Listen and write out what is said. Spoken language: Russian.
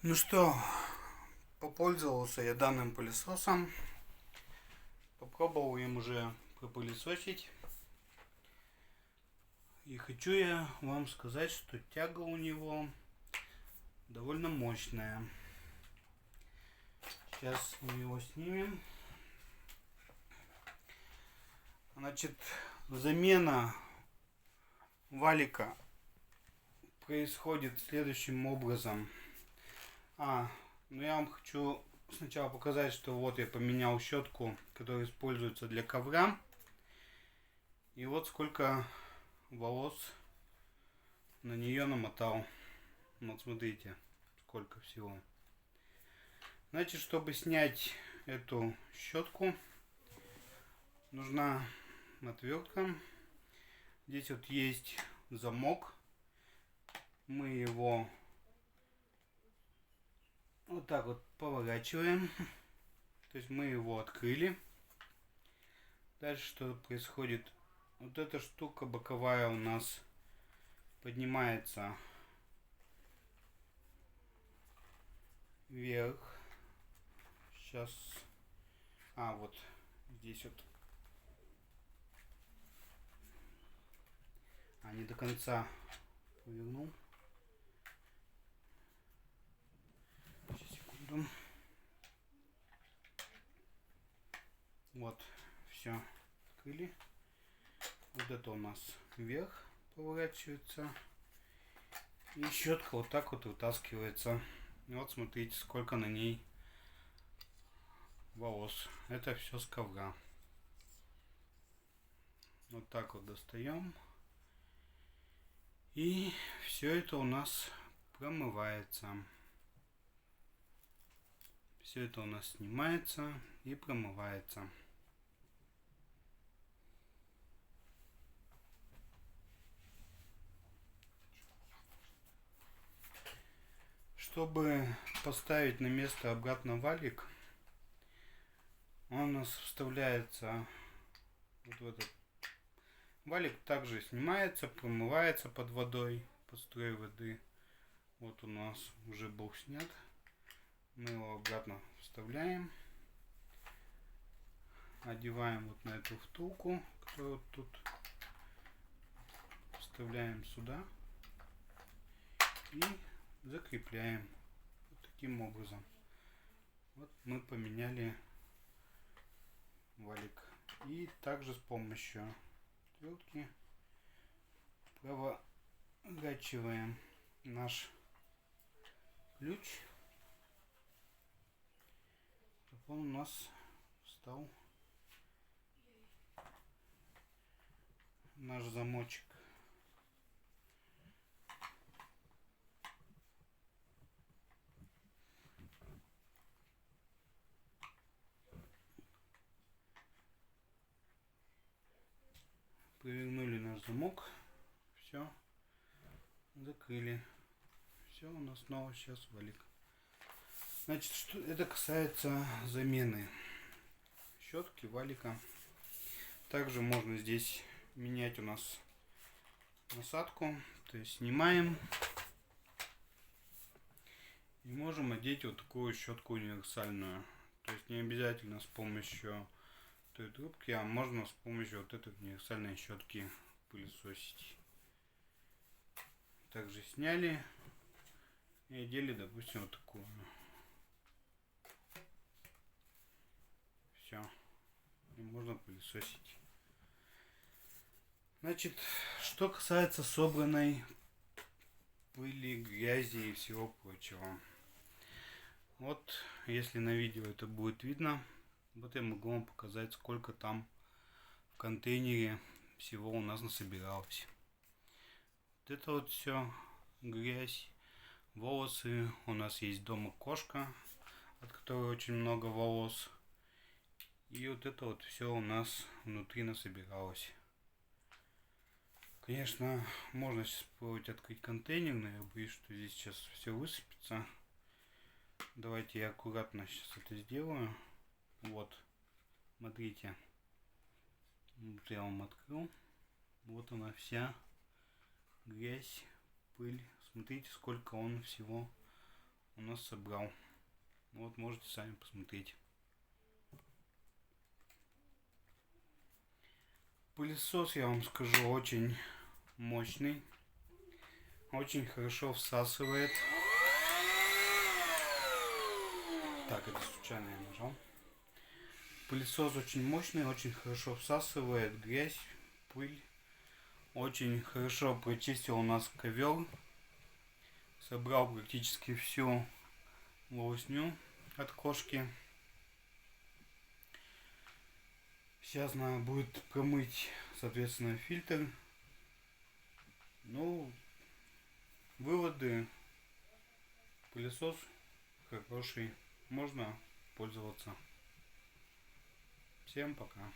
Ну что, попользовался я данным пылесосом. Попробовал им уже пропылесосить. И хочу я вам сказать, что тяга у него довольно мощная. Сейчас мы его снимем. Значит, замена валика происходит следующим образом. Ну я вам хочу сначала показать, что вот я поменял щетку, которая используется для ковра. И вот сколько волос на нее намотал. Вот смотрите, сколько всего. Значит, чтобы снять эту щетку, нужна отвертка. Здесь вот есть замок. Мы его вот так вот поворачиваем. То есть мы его открыли. Дальше что происходит? Вот эта штука боковая у нас поднимается вверх. Сейчас. Вот здесь вот. Не до конца повернул. Сейчас, секунду. Вот, все открыли. Вот это у нас вверх поворачивается. И щетка вот так вот вытаскивается. И вот смотрите, сколько на ней волос. Это все с ковра. Вот так вот достаем. И все это у нас промывается. Все это у нас снимается и промывается. Чтобы поставить на место обратно валик, он у нас вставляется вот в этот валик, также снимается, промывается под водой, под струей воды. Вот у нас уже был снят. Мы его обратно вставляем, одеваем вот на эту втулку, которую вот тут вставляем сюда и закрепляем вот таким образом. Вот мы поменяли валик. И также с помощью отвертки проворачиваем наш ключ, чтобы он у нас стал наш замочек. Провернули наш замок. Все. Закрыли. Все, у нас снова сейчас валик. Значит, что это касается замены щетки, валика. Также можно здесь менять у нас насадку. То есть снимаем. И можем одеть вот такую щетку универсальную. То есть не обязательно с помощью той трубки, а можно с помощью вот этой универсальной щетки пылесосить. Также сняли и одели, допустим, вот такую. Все. И можно пылесосить. Значит, что касается собранной пыли, грязи и всего прочего. Вот, если на видео это будет видно, вот я могу вам показать, сколько там в контейнере всего у нас насобиралось. Вот это вот все грязь, волосы. У нас есть дома кошка, от которой очень много волос. И вот это вот все у нас внутри насобиралось. Конечно, можно сейчас попробовать открыть контейнер, но я боюсь, что здесь сейчас все высыпется. Давайте я аккуратно сейчас это сделаю. Вот, смотрите. Вот я вам открыл. Вот она вся грязь, пыль. Смотрите, сколько он всего у нас собрал. Вот можете сами посмотреть. Пылесос, я вам скажу, очень мощный. Очень хорошо всасывает. Так, это случайно я нажал. Пылесос очень мощный, очень хорошо всасывает грязь, пыль. Очень хорошо прочистил у нас ковер. Собрал практически всю волосню от кошки. Сейчас надо будет промыть, соответственно, фильтр. Ну, выводы. Пылесос хороший. Можно пользоваться. Всем пока.